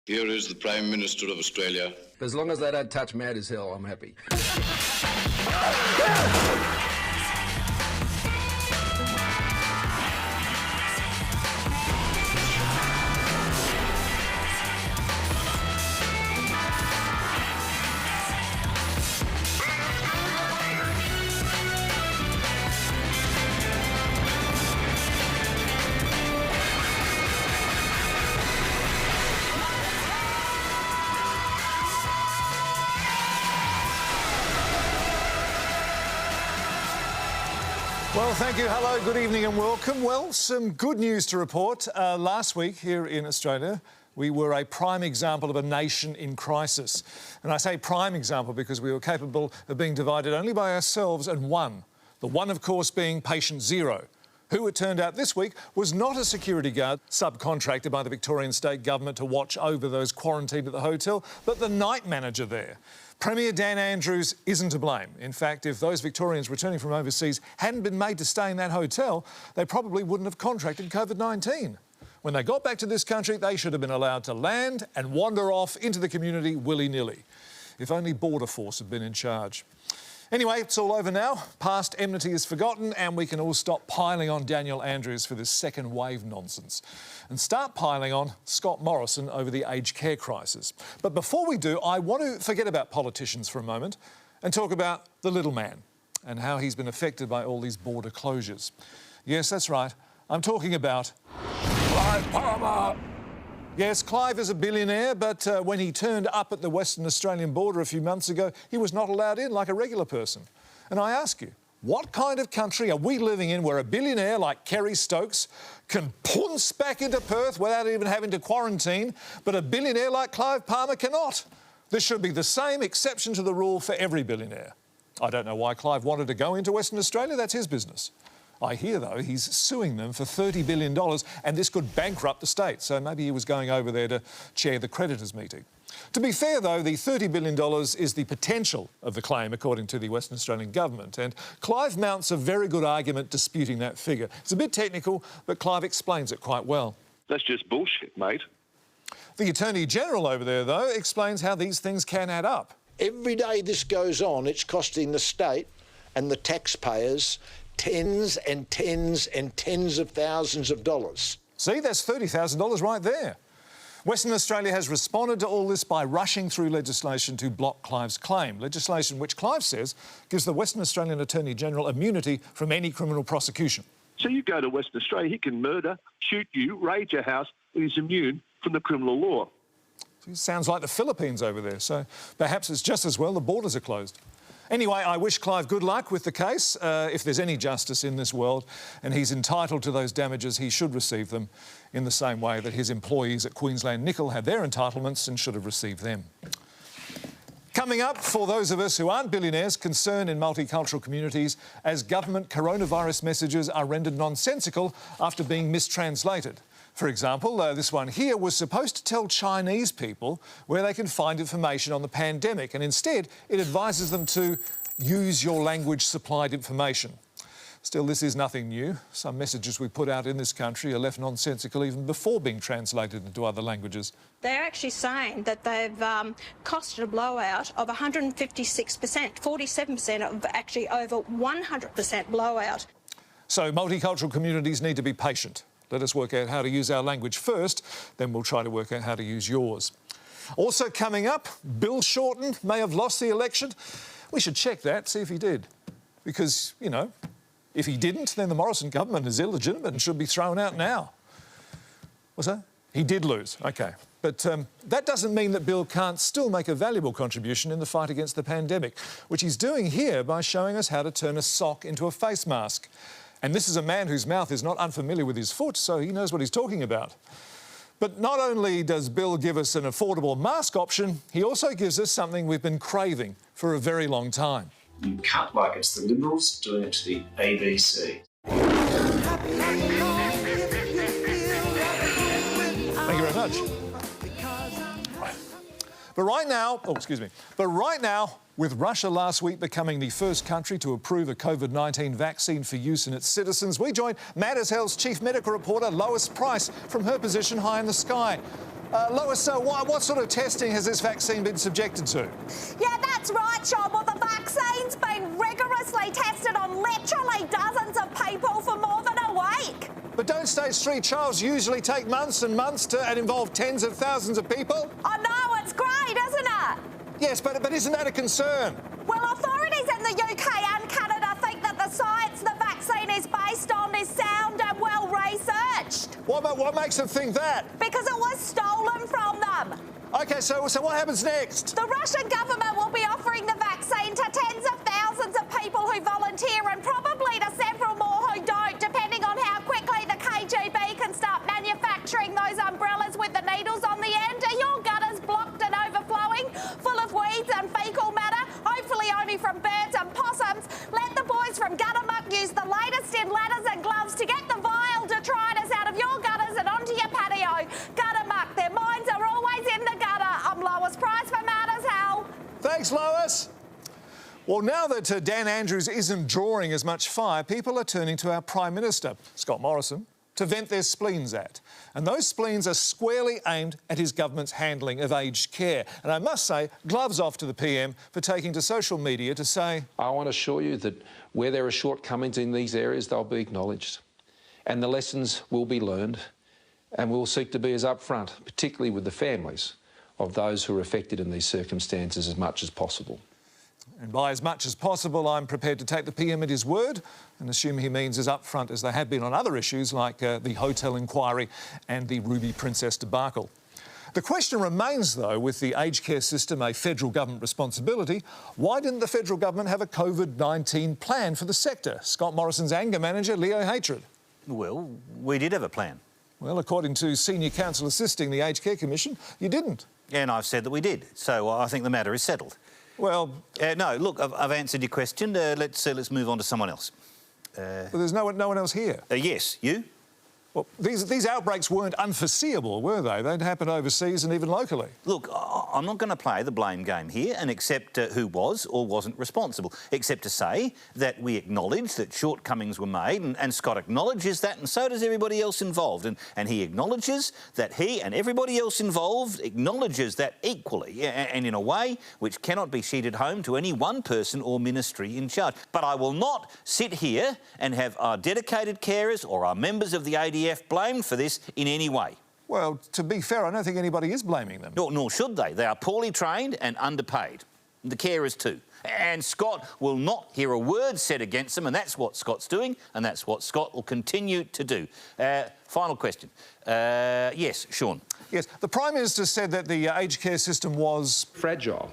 Here is the Prime Minister of Australia. As long as they don't touch mad as hell, I'm happy. Well, thank you. Hello, good evening and welcome. Well, some good news to report. Last week here in Australia, we were a prime example of a nation in crisis. And I say prime example because we were capable of being divided only by ourselves and one. The one, of course, being patient zero, who it turned out this week was not a security guard subcontracted by the Victorian state government to watch over those quarantined at the hotel, but the night manager there. Premier Dan Andrews isn't to blame. In fact, if those Victorians returning from overseas hadn't been made to stay in that hotel, they probably wouldn't have contracted COVID-19. When they got back to this country, they should have been allowed to land and wander off into the community willy-nilly. If only Border Force had been in charge. Anyway, it's all over now. Past enmity is forgotten and we can all stop piling on Daniel Andrews for this second wave nonsense and start piling on Scott Morrison over the aged care crisis. But before we do, I want to forget about politicians for a moment and talk about the little man and how he's been affected by all these border closures. Yes, that's right. I'm talking about Clive Palmer. Yes, Clive is a billionaire, but when he turned up at the Western Australian border a few months ago, he was not allowed in like a regular person. And I ask you, what kind of country are we living in where a billionaire like Kerry Stokes can pounce back into Perth without even having to quarantine, but a billionaire like Clive Palmer cannot? This should be the same exception to the rule for every billionaire. I don't know why Clive wanted to go into Western Australia, that's his business. I hear, though, he's suing them for $30 billion and this could bankrupt the state, so maybe he was going over there to chair the creditors' meeting. To be fair, though, the $30 billion is the potential of the claim, according to the Western Australian government, and Clive mounts a very good argument disputing that figure. It's a bit technical, but Clive explains it quite well. That's just bullshit, mate. The Attorney-General over there, though, explains how these things can add up. Every day this goes on, it's costing the state and the taxpayers tens and tens and tens of thousands of dollars. See, that's $30,000 right there. Western Australia has responded to all this by rushing through legislation to block Clive's claim, legislation which Clive says gives the Western Australian Attorney-General immunity from any criminal prosecution. So you go to Western Australia, he can murder, shoot you, raid your house, and he's immune from the criminal law. Sounds like the Philippines over there, so perhaps it's just as well the borders are closed. Anyway, I wish Clive good luck with the case. If there's any justice in this world and he's entitled to those damages, he should receive them in the same way that his employees at Queensland Nickel had their entitlements and should have received them. Coming up, for those of us who aren't billionaires, concern in multicultural communities as government coronavirus messages are rendered nonsensical after being mistranslated. For example, this one here was supposed to tell Chinese people where they can find information on the pandemic, and instead it advises them to use your language-supplied information. Still, this is nothing new. Some messages we put out in this country are left nonsensical even before being translated into other languages. They're actually saying that they've costed a blowout of 156%, 47% of actually over 100% blowout. So multicultural communities need to be patient. Let us work out how to use our language first, then we'll try to work out how to use yours. Also coming up, Bill Shorten may have lost the election. We should check that, see if he did. Because, you know, if he didn't, then the Morrison government is illegitimate and should be thrown out now. What's that? He did lose, OK. But that doesn't mean that Bill can't still make a valuable contribution in the fight against the pandemic, which he's doing here by showing us how to turn a sock into a face mask. And this is a man whose mouth is not unfamiliar with his foot, so he knows what he's talking about. But not only does Bill give us an affordable mask option, he also gives us something we've been craving for a very long time. You cut like it's the Liberals doing it to the ABC. Thank you very much. But right now, with Russia last week becoming the first country to approve a COVID-19 vaccine for use in its citizens, we joined Mad as Hell's chief medical reporter, Lois Price, from her position high in the sky. Lois, so what sort of testing has this vaccine been subjected to? Yeah, that's right, Shaun. Well, the vaccine's been rigorously tested on literally dozens of people for more than a week. But don't stage 3 trials usually take months and months and involve tens of thousands of people? I know, it's great, isn't it? Yes, but isn't that a concern? Well, authorities in the UK and Canada think that the science the vaccine is based on is sound and well researched. What makes them think that? Because it was stolen from them. OK, so what happens next? The Russian government will be offering the vaccine to tens of thousands of people who volunteer and probably to several more who don't, depending on how quickly the KGB can start manufacturing those umbrellas with the needles on the end. Are your gutters blocked and overflowing, full of weeds and faecal matter, hopefully only from birds and possums? Let the boys from Guttermuck use the latest in ladders and gloves to get the vile detritus out of your gutters and onto your patio. Guttermuck, their minds are always in the gutter. I'm Lois Price for Matters Hell. Thanks, Lois. Well, now that Dan Andrews isn't drawing as much fire, people are turning to our Prime Minister, Scott Morrison, to vent their spleens at. And those spleens are squarely aimed at his government's handling of aged care. And I must say, gloves off to the PM for taking to social media to say, I want to assure you that where there are shortcomings in these areas, they'll be acknowledged. And the lessons will be learned. And we'll seek to be as upfront, particularly with the families of those who are affected in these circumstances as much as possible. And by as much as possible, I'm prepared to take the PM at his word and assume he means as upfront as they have been on other issues like the hotel inquiry and the Ruby Princess debacle. The question remains, though, with the aged care system a federal government responsibility, why didn't the federal government have a COVID-19 plan for the sector? Scott Morrison's anger manager, Leo Hatred. Well, we did have a plan. Well, according to senior counsel assisting the Aged Care Commission, you didn't. And I've said that we did, so I think the matter is settled. Well... no, look, I've answered your question. Let's move on to someone else. But there's no one else here. Yes, you? Well, these outbreaks weren't unforeseeable, were they? They'd happened overseas and even locally. Look, I'm not going to play the blame game here and accept who was or wasn't responsible, except to say that we acknowledge that shortcomings were made, and Scott acknowledges that, and so does everybody else involved. And he acknowledges that he and everybody else involved acknowledges that equally, and in a way which cannot be sheeted home to any one person or ministry in charge. But I will not sit here and have our dedicated carers or our members of the ADF blamed for this in any way. Well, to be fair, I don't think anybody is blaming them. Nor should they. They are poorly trained and underpaid. The carers too. And Scott will not hear a word said against them, and that's what Scott's doing, and that's what Scott will continue to do. Final question. Yes, Shaun. Yes, the Prime Minister said that the aged care system was... fragile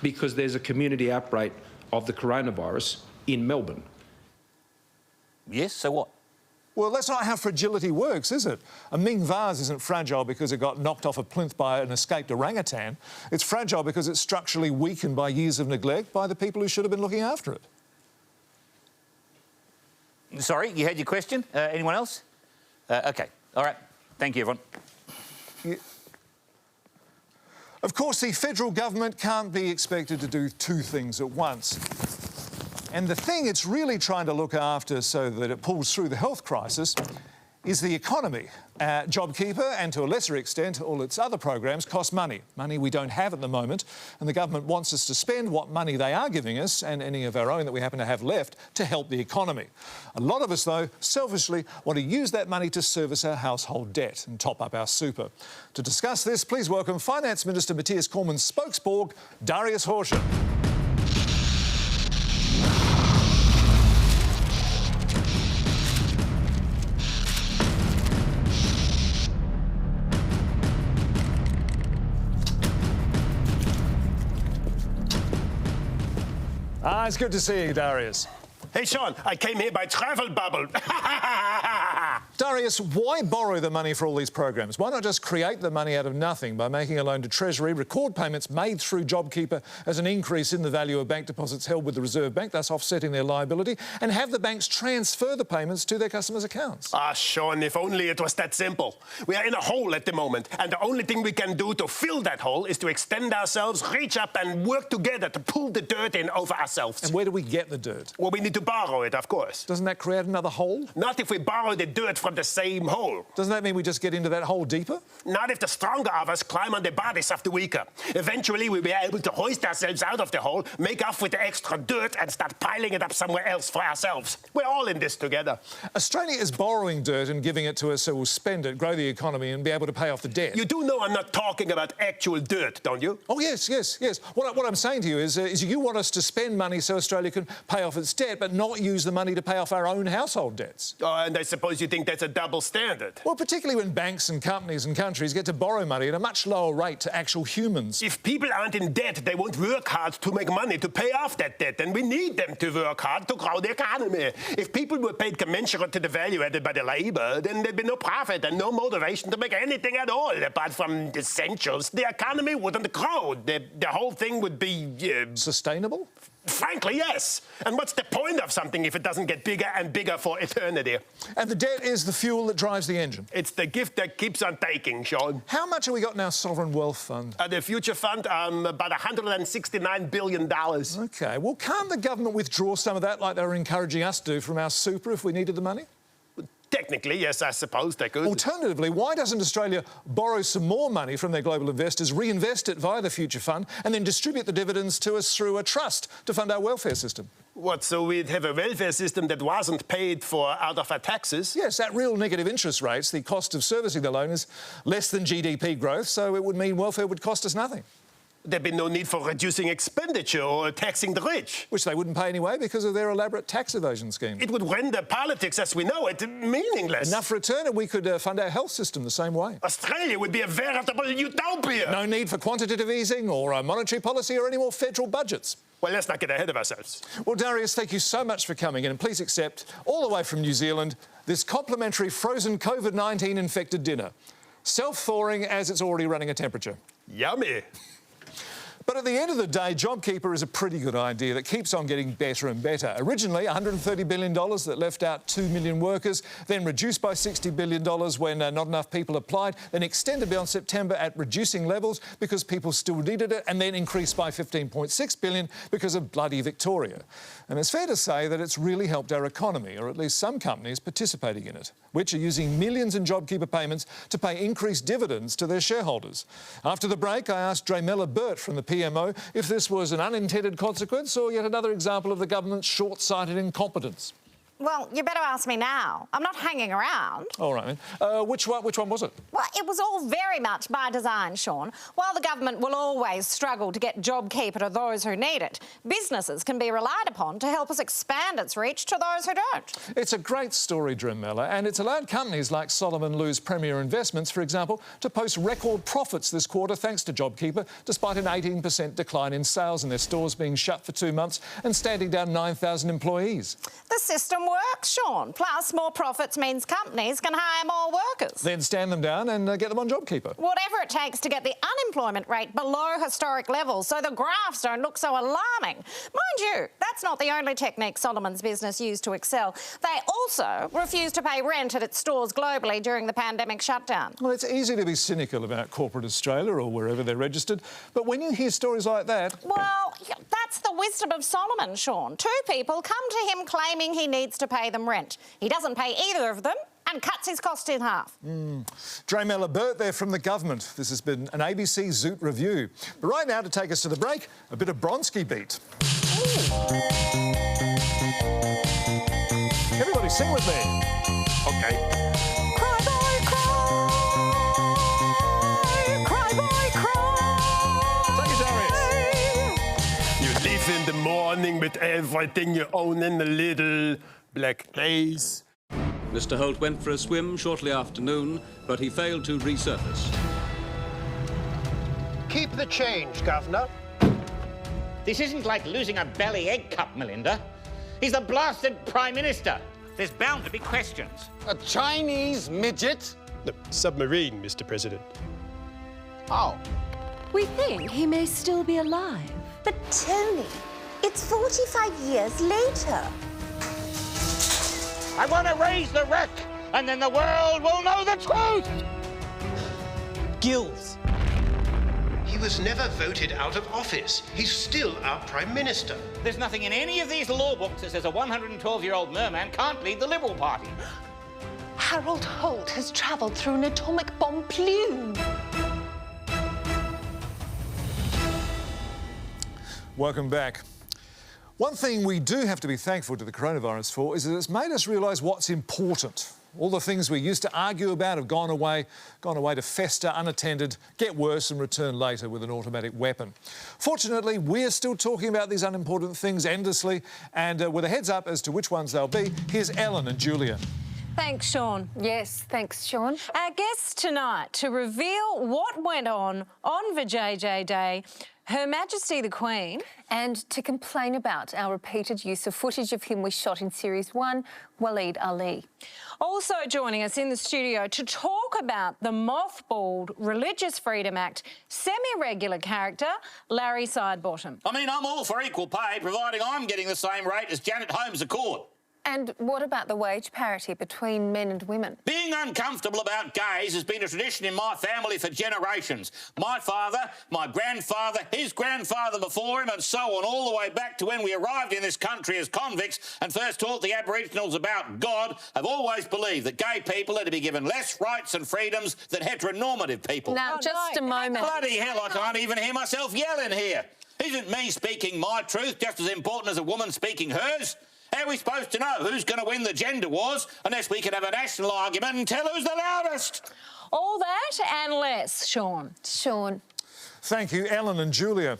because there's a community outbreak of the coronavirus in Melbourne. Yes, so what? Well, that's not how fragility works, is it? A Ming vase isn't fragile because it got knocked off a plinth by an escaped orangutan. It's fragile because it's structurally weakened by years of neglect by the people who should have been looking after it. Sorry, you had your question? Anyone else? OK. All right. Thank you, everyone. Of course, the federal government can't be expected to do two things at once. And the thing it's really trying to look after so that it pulls through the health crisis is the economy. JobKeeper and, to a lesser extent, all its other programs cost money. Money we don't have at the moment, and the government wants us to spend what money they are giving us, and any of our own that we happen to have left, to help the economy. A lot of us, though, selfishly want to use that money to service our household debt and top up our super. To discuss this, please welcome Finance Minister Matthias Cormann's spokesborg, Darius Horscher. It's good to see you, Darius. Hey, Shaun, I came here by travel bubble. Darius, why borrow the money for all these programs? Why not just create the money out of nothing by making a loan to Treasury, record payments made through JobKeeper as an increase in the value of bank deposits held with the Reserve Bank, thus offsetting their liability, and have the banks transfer the payments to their customers' accounts? Ah, Shaun, if only it was that simple. We are in a hole at the moment, and the only thing we can do to fill that hole is to extend ourselves, reach up and work together to pull the dirt in over ourselves. And where do we get the dirt? Well, we need to borrow it, of course. Doesn't that create another hole? Not if we borrow the dirt from from the same hole. Doesn't that mean we just get into that hole deeper? Not if the stronger of us climb on the bodies of the weaker. Eventually, we'll be able to hoist ourselves out of the hole, make off with the extra dirt, and start piling it up somewhere else for ourselves. We're all in this together. Australia is borrowing dirt and giving it to us so we'll spend it, grow the economy and be able to pay off the debt. You do know I'm not talking about actual dirt, don't you? Oh, yes. What I'm saying to you is you want us to spend money so Australia can pay off its debt, but not use the money to pay off our own household debts. Oh, and I suppose you think that's a double standard? Well, particularly when banks and companies and countries get to borrow money at a much lower rate to actual humans. If people aren't in debt, they won't work hard to make money to pay off that debt, and we need them to work hard to grow the economy. If people were paid commensurate to the value added by the labour, then there'd be no profit and no motivation to make anything at all, apart from essentials. The economy wouldn't grow. The whole thing would be... Sustainable? Frankly, yes. And what's the point of something if it doesn't get bigger and bigger for eternity? And the debt is the fuel that drives the engine. It's the gift that keeps on taking, Shaun. How much have we got in our sovereign wealth fund? The future fund, about $169 billion. OK, well, can't the government withdraw some of that like they were encouraging us to do from our super if we needed the money? Technically, yes, I suppose they could. Alternatively, why doesn't Australia borrow some more money from their global investors, reinvest it via the future fund, and then distribute the dividends to us through a trust to fund our welfare system? What, so we'd have a welfare system that wasn't paid for out of our taxes? Yes, at real negative interest rates, the cost of servicing the loan is less than GDP growth, so it would mean welfare would cost us nothing. There'd be no need for reducing expenditure or taxing the rich. Which they wouldn't pay anyway because of their elaborate tax evasion scheme. It would render politics as we know it meaningless. Enough return and we could fund our health system the same way. Australia would be a veritable utopia. No need for quantitative easing or monetary policy or any more federal budgets. Well, let's not get ahead of ourselves. Well, Darius, thank you so much for coming in, and please accept, all the way from New Zealand, this complimentary frozen COVID-19 infected dinner. Self-thawing as it's already running a temperature. Yummy. But at the end of the day, JobKeeper is a pretty good idea that keeps on getting better and better. Originally, $130 billion that left out 2 million workers, then reduced by $60 billion when not enough people applied, then extended beyond September at reducing levels because people still needed it, and then increased by $15.6 billion because of bloody Victoria. And it's fair to say that it's really helped our economy, or at least some companies participating in it, which are using millions in JobKeeper payments to pay increased dividends to their shareholders. After the break, I asked Dramella Burt from the PMO if this was an unintended consequence or yet another example of the government's short-sighted incompetence. Well, you better ask me now. I'm not hanging around. All right, then. Which one was it? Well, it was all very much by design, Shaun. While the government will always struggle to get JobKeeper to those who need it, businesses can be relied upon to help us expand its reach to those who don't. It's a great story, Dramella, and it's allowed companies like Solomon Lew's Premier Investments, for example, to post record profits this quarter thanks to JobKeeper, despite an 18% decline in sales and their stores being shut for 2 months and standing down 9,000 employees. The system works, Shaun. Plus, more profits means companies can hire more workers. Then stand them down and get them on JobKeeper. Whatever it takes to get the unemployment rate below historic levels so the graphs don't look so alarming. Mind you, that's not the only technique Solomon's business used to excel. They also refused to pay rent at its stores globally during the pandemic shutdown. Well, it's easy to be cynical about corporate Australia or wherever they're registered, but when you hear stories like that... Well, that's the wisdom of Solomon, Shaun. 2 people come to him claiming he needs to pay them rent. He doesn't pay either of them and cuts his costs in half. Dramella Burt there from the government. This has been an ABC Zoot review. But right now, to take us to the break, a bit of Bronski beat. Everybody sing with me. OK. Cry, boy, cry. Cry, boy, cry. Thank you, Darius. You live in the morning with everything you own in a little black place. Mr. Holt went for a swim shortly after noon, but he failed to resurface. Keep the change, Governor. This isn't like losing a belly egg cup, Melinda. He's the blasted Prime Minister. There's bound to be questions. A Chinese midget? The submarine, Mr. President. Oh. We think he may still be alive. But, Tony, it's 45 years later. I want to raise the wreck, and then the world will know the truth! Gills. He was never voted out of office. He's still our Prime Minister. There's nothing in any of these law books that says a 112-year-old merman can't lead the Liberal Party. Harold Holt has travelled through an atomic bomb plume. Welcome back. One thing we do have to be thankful to the coronavirus for is that it's made us realise what's important. All the things we used to argue about have gone away to fester unattended, get worse and return later with an automatic weapon. Fortunately, we're still talking about these unimportant things endlessly, and with a heads up as to which ones they'll be, here's Ellen and Julia. Thanks, Shaun. Yes, thanks, Shaun. Our guests tonight to reveal what went on Vijay Day, Her Majesty the Queen, and to complain about our repeated use of footage of him we shot in Series 1, Waleed Ali. Also joining us in the studio to talk about the mothballed Religious Freedom Act semi-regular character, Larry Sidebottom. I mean, I'm all for equal pay, providing I'm getting the same rate as Janet Holmes' Accord. And what about the wage parity between men and women? Being uncomfortable about gays has been a tradition in my family for generations. My father, my grandfather, his grandfather before him, and so on, all the way back to when we arrived in this country as convicts and first taught the Aboriginals about God, have always believed that gay people are to be given less rights and freedoms than heteronormative people. Now, just a moment. Bloody hell, I can't even hear myself yell in here. Isn't me speaking my truth just as important as a woman speaking hers? How are we supposed to know who's going to win the gender wars unless we can have a national argument and tell who's the loudest? All that and less, Shaun. Thank you, Ellen and Julia.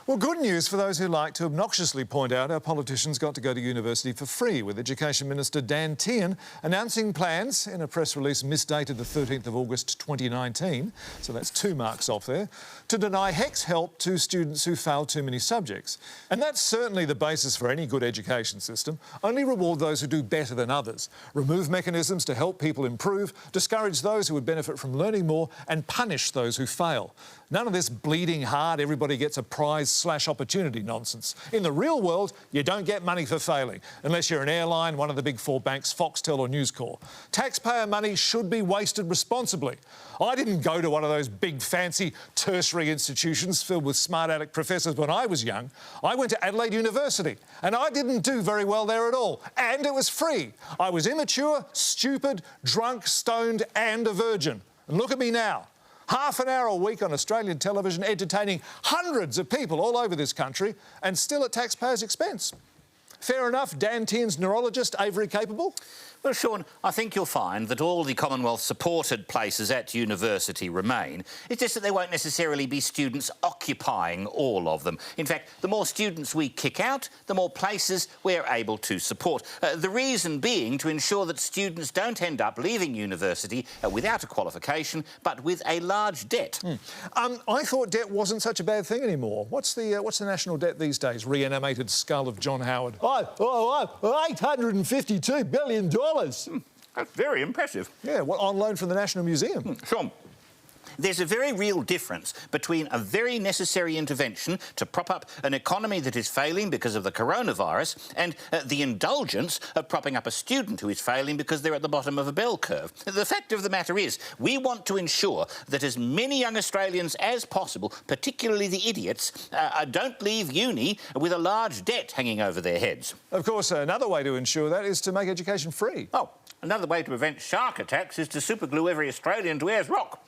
Well, good news for those who like to obnoxiously point out our politicians got to go to university for free, with Education Minister Dan Tehan announcing plans in a press release misdated the 13th of August 2019, so that's 2 marks off there, to deny HECS help to students who fail too many subjects. And that's certainly the basis for any good education system. Only reward those who do better than others, remove mechanisms to help people improve, discourage those who would benefit from learning more, and punish those who fail. None of this bleeding hard, everybody gets a prize/opportunity nonsense. In the real world, you don't get money for failing, unless you're an airline, one of the big 4 banks, Foxtel or News Corp. Taxpayer money should be wasted responsibly. I didn't go to one of those big fancy tertiary institutions filled with smart aleck professors when I was young. I went to Adelaide University, and I didn't do very well there at all. And it was free. I was immature, stupid, drunk, stoned and a virgin. And look at me now. Half an hour a week on Australian television, entertaining hundreds of people all over this country, and still at taxpayers' expense. Fair enough, Dan Tehan's neurologist, Avery capable? Well, Shaun, I think you'll find that all the Commonwealth-supported places at university remain. It's just that there won't necessarily be students occupying all of them. In fact, the more students we kick out, the more places we're able to support. The reason being to ensure that students don't end up leaving university without a qualification, but with a large debt. I thought debt wasn't such a bad thing anymore. What's the national debt these days? Reanimated skull of John Howard. $852 billion. That's very impressive. Yeah, on loan from the National Museum. Shaun, there's a very real difference between a very necessary intervention to prop up an economy that is failing because of the coronavirus and the indulgence of propping up a student who is failing because they're at the bottom of a bell curve. The fact of the matter is, we want to ensure that as many young Australians as possible, particularly the idiots, don't leave uni with a large debt hanging over their heads. Of course, another way to ensure that is to make education free. Oh, another way to prevent shark attacks is to superglue every Australian to Ayers Rock.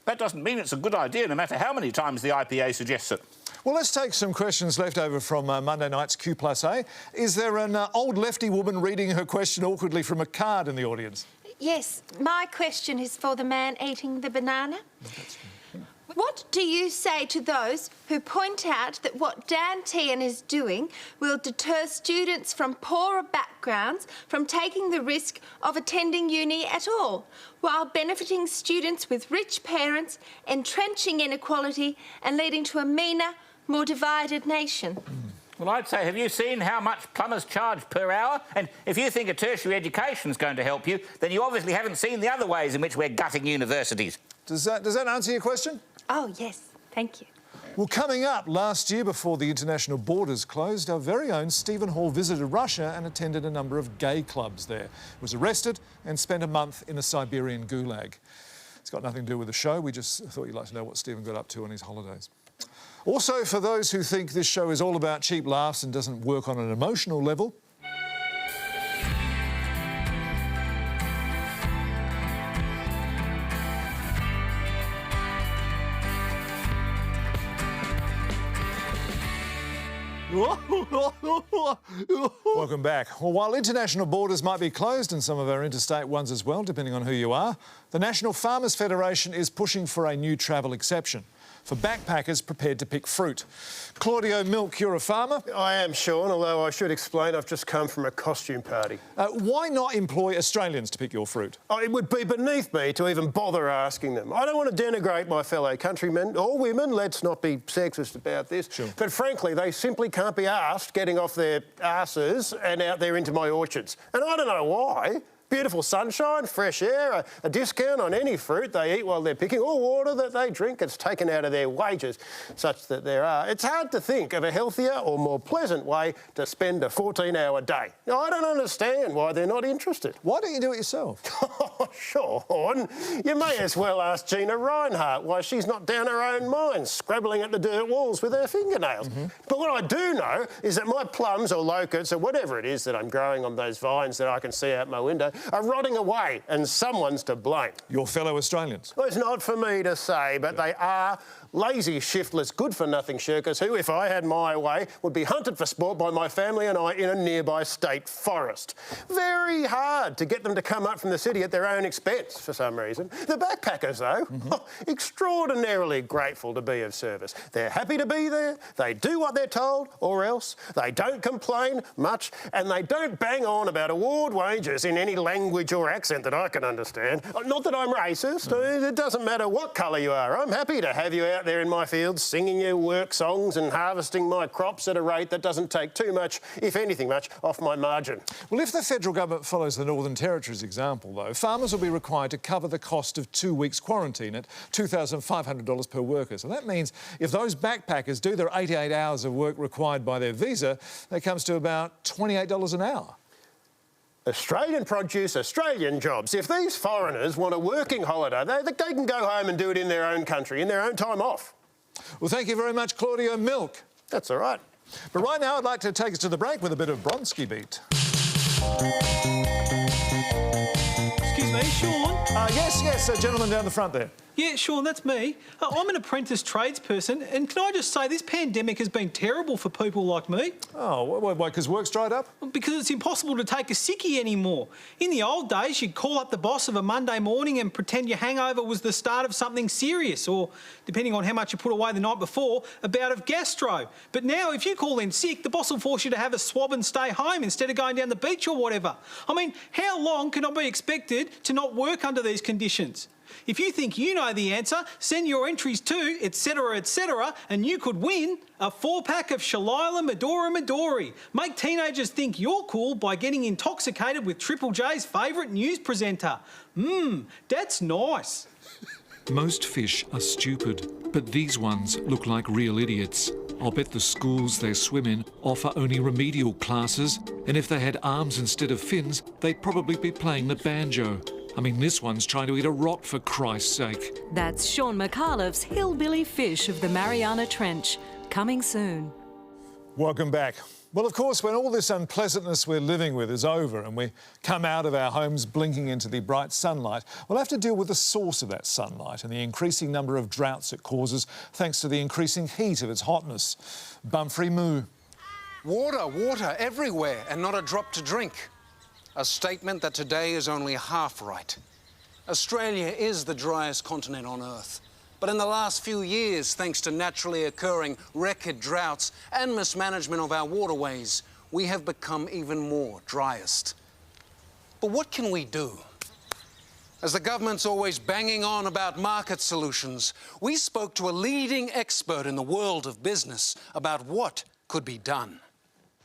That doesn't mean it's a good idea, no matter how many times the IPA suggests it. Well, let's take some questions left over from Monday night's Q+A. Is there an old lefty woman reading her question awkwardly from a card in the audience? Yes, my question is for the man eating the banana. What do you say to those who point out that what Dan Tehan is doing will deter students from poorer backgrounds from taking the risk of attending uni at all, while benefiting students with rich parents, entrenching inequality and leading to a meaner, more divided nation? Well, I'd say, have you seen how much plumbers charge per hour? And if you think a tertiary education is going to help you, then you obviously haven't seen the other ways in which we're gutting universities. Does that answer your question? Oh, yes. Thank you. Well, coming up, last year before the international borders closed, our very own Stephen Hall visited Russia and attended a number of gay clubs there. Was arrested and spent a month in a Siberian gulag. It's got nothing to do with the show. We just thought you'd like to know what Stephen got up to on his holidays. Also, for those who think this show is all about cheap laughs and doesn't work on an emotional level, Welcome back. Well, while international borders might be closed and some of our interstate ones as well, depending on who you are, the National Farmers Federation is pushing for a new travel exception for backpackers prepared to pick fruit. Claudio Milk, you're a farmer. I am, Shaun, although I should explain I've just come from a costume party. Why not employ Australians to pick your fruit? Oh, it would be beneath me to even bother asking them. I don't want to denigrate my fellow countrymen or women, let's not be sexist about this. Sure. But frankly, they simply can't be asked getting off their arses and out there into my orchards. And I don't know why. Beautiful sunshine, fresh air, a discount on any fruit they eat while they're picking, or water that they drink. It's taken out of their wages, such that there are. It's hard to think of a healthier or more pleasant way to spend a 14-hour day. Now, I don't understand why they're not interested. Why don't you do it yourself? Oh, Shaun, you may as well ask Gina Reinhardt why she's not down her own mine, scrabbling at the dirt walls with her fingernails. But what I do know is that my plums or locusts or whatever it is that I'm growing on those vines that I can see out my window are rotting away, and someone's to blame. Your fellow Australians? Well, it's not for me to say, but they are lazy, shiftless, good-for-nothing shirkers who, if I had my way, would be hunted for sport by my family and I in a nearby state forest. Very hard to get them to come up from the city at their own expense, for some reason. The backpackers, though, extraordinarily grateful to be of service. They're happy to be there, they do what they're told, or else they don't complain much, and they don't bang on about award wages in any language or accent that I can understand. Not that I'm racist, it doesn't matter what colour you are. I'm happy to have you out there in my fields singing your work songs and harvesting my crops at a rate that doesn't take too much, if anything much, off my margin. Well, if the federal government follows the Northern Territory's example, though, farmers will be required to cover the cost of 2 weeks' quarantine at $2,500 per worker. So that means if those backpackers do their 88 hours of work required by their visa, that comes to about $28 an hour. Australian produce, Australian jobs. If these foreigners want a working holiday, they can go home and do it in their own country, in their own time off. Well, thank you very much, Claudio Milk. That's all right. But right now, I'd like to take us to the break with a bit of Bronski beat. Excuse me, Shaun? Yes, gentleman down the front there. Yeah, Shaun, that's me. I'm an apprentice tradesperson, and can I just say this pandemic has been terrible for people like me. Oh, why, because work's dried up? Because it's impossible to take a sickie anymore. In the old days, you'd call up the boss of a Monday morning and pretend your hangover was the start of something serious, or, depending on how much you put away the night before, a bout of gastro. But now, if you call in sick, the boss will force you to have a swab and stay home instead of going down the beach or whatever. I mean, how long can I be expected to not work under these conditions? If you think you know the answer, send your entries to etc., and you could win a 4-pack of Shalila Midori. Make teenagers think you're cool by getting intoxicated with Triple J's favourite news presenter. That's nice. Most fish are stupid, but these ones look like real idiots. I'll bet the schools they swim in offer only remedial classes, and if they had arms instead of fins, they'd probably be playing the banjo. I mean, this one's trying to eat a rock, for Christ's sake. That's Shaun Micallef's Hillbilly Fish of the Mariana Trench. Coming soon. Welcome back. Well, of course, when all this unpleasantness we're living with is over and we come out of our homes blinking into the bright sunlight, we'll have to deal with the source of that sunlight and the increasing number of droughts it causes thanks to the increasing heat of its hotness. Bumfrey Moo. Water everywhere and not a drop to drink. A statement that today is only half right. Australia is the driest continent on Earth. But in the last few years, thanks to naturally occurring record droughts and mismanagement of our waterways, we have become even more driest. But what can we do? As the government's always banging on about market solutions, we spoke to a leading expert in the world of business about what could be done.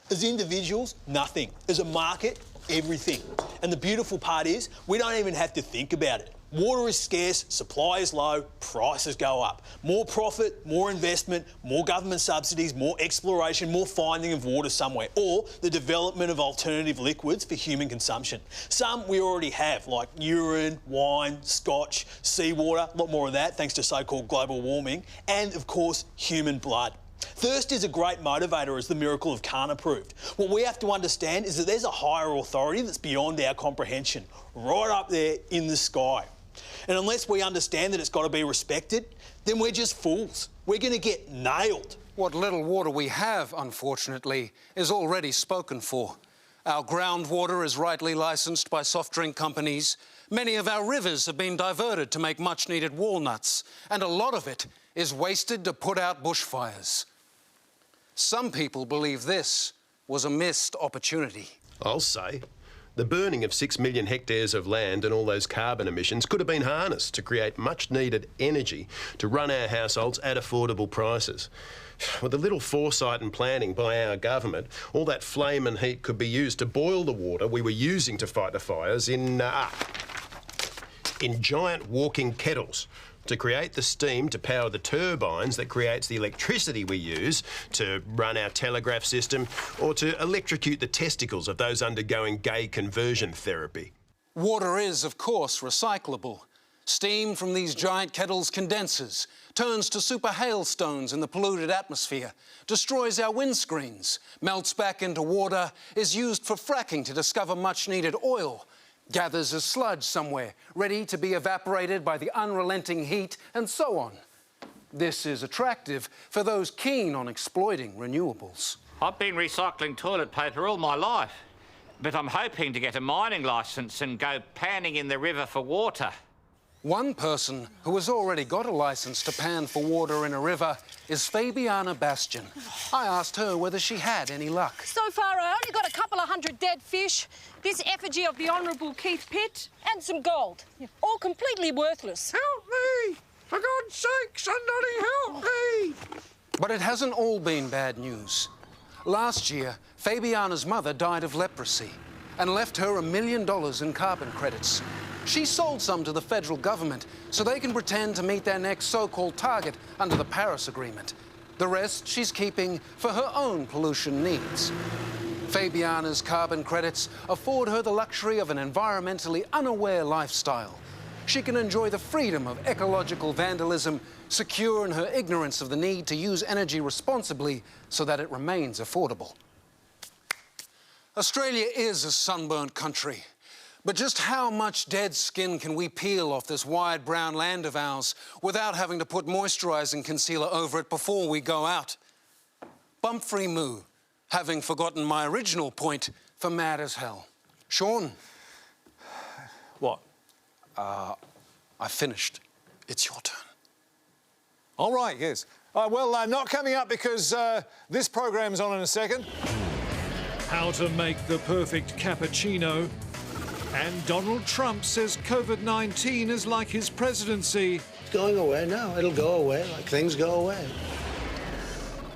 As individuals, nothing. As a market, everything. And the beautiful part is, we don't even have to think about it. Water is scarce, supply is low, prices go up. More profit, more investment, more government subsidies, more exploration, more finding of water somewhere, or the development of alternative liquids for human consumption. Some we already have, like urine, wine, scotch, seawater, a lot more of that thanks to so-called global warming, and of course, human blood. Thirst is a great motivator, as the miracle of Cana proved. What we have to understand is that there's a higher authority that's beyond our comprehension, right up there in the sky. And unless we understand that it's got to be respected, then we're just fools. We're going to get nailed. What little water we have, unfortunately, is already spoken for. Our groundwater is rightly licensed by soft drink companies. Many of our rivers have been diverted to make much-needed walnuts, and a lot of it is wasted to put out bushfires. Some people believe this was a missed opportunity. I'll say. The burning of 6 million hectares of land and all those carbon emissions could have been harnessed to create much-needed energy to run our households at affordable prices. With a little foresight and planning by our government, all that flame and heat could be used to boil the water we were using to fight the fires in giant walking kettles, to create the steam to power the turbines that creates the electricity we use to run our telegraph system, or to electrocute the testicles of those undergoing gay conversion therapy. Water is, of course, recyclable. Steam from these giant kettles condenses, turns to super hailstones in the polluted atmosphere, destroys our windscreens, melts back into water, is used for fracking to discover much-needed oil, gathers as sludge somewhere, ready to be evaporated by the unrelenting heat, and so on. This is attractive for those keen on exploiting renewables. I've been recycling toilet paper all my life, but I'm hoping to get a mining licence and go panning in the river for water. One person who has already got a licence to pan for water in a river is Fabiana Bastian. I asked her whether she had any luck. So far, I only got a couple of hundred dead fish, this effigy of the Honourable Keith Pitt, and some gold. All completely worthless. Help me! For God's sake, somebody help me! But it hasn't all been bad news. Last year, Fabiana's mother died of leprosy and left her $1 million in carbon credits. She sold some to the federal government so they can pretend to meet their next so-called target under the Paris Agreement. The rest she's keeping for her own pollution needs. Fabiana's carbon credits afford her the luxury of an environmentally unaware lifestyle. She can enjoy the freedom of ecological vandalism, secure in her ignorance of the need to use energy responsibly so that it remains affordable. Australia is a sunburnt country. But just how much dead skin can we peel off this wide brown land of ours without having to put moisturising concealer over it before we go out? Bumphrey moo, having forgotten my original point for mad as hell. Shaun? What? I finished. It's your turn. All right, yes. Well, not coming up because this program's on in a second. How to make the perfect cappuccino. And Donald Trump says COVID-19 is like his presidency. It's going away now. It'll go away like things go away.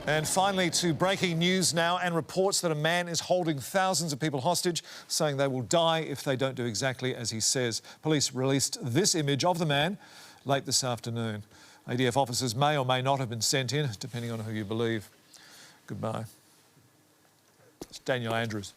And finally, to breaking news now, and reports that a man is holding thousands of people hostage, saying they will die if they don't do exactly as he says. Police released this image of the man late this afternoon. ADF officers may or may not have been sent in, depending on who you believe. Goodbye. It's Daniel Andrews.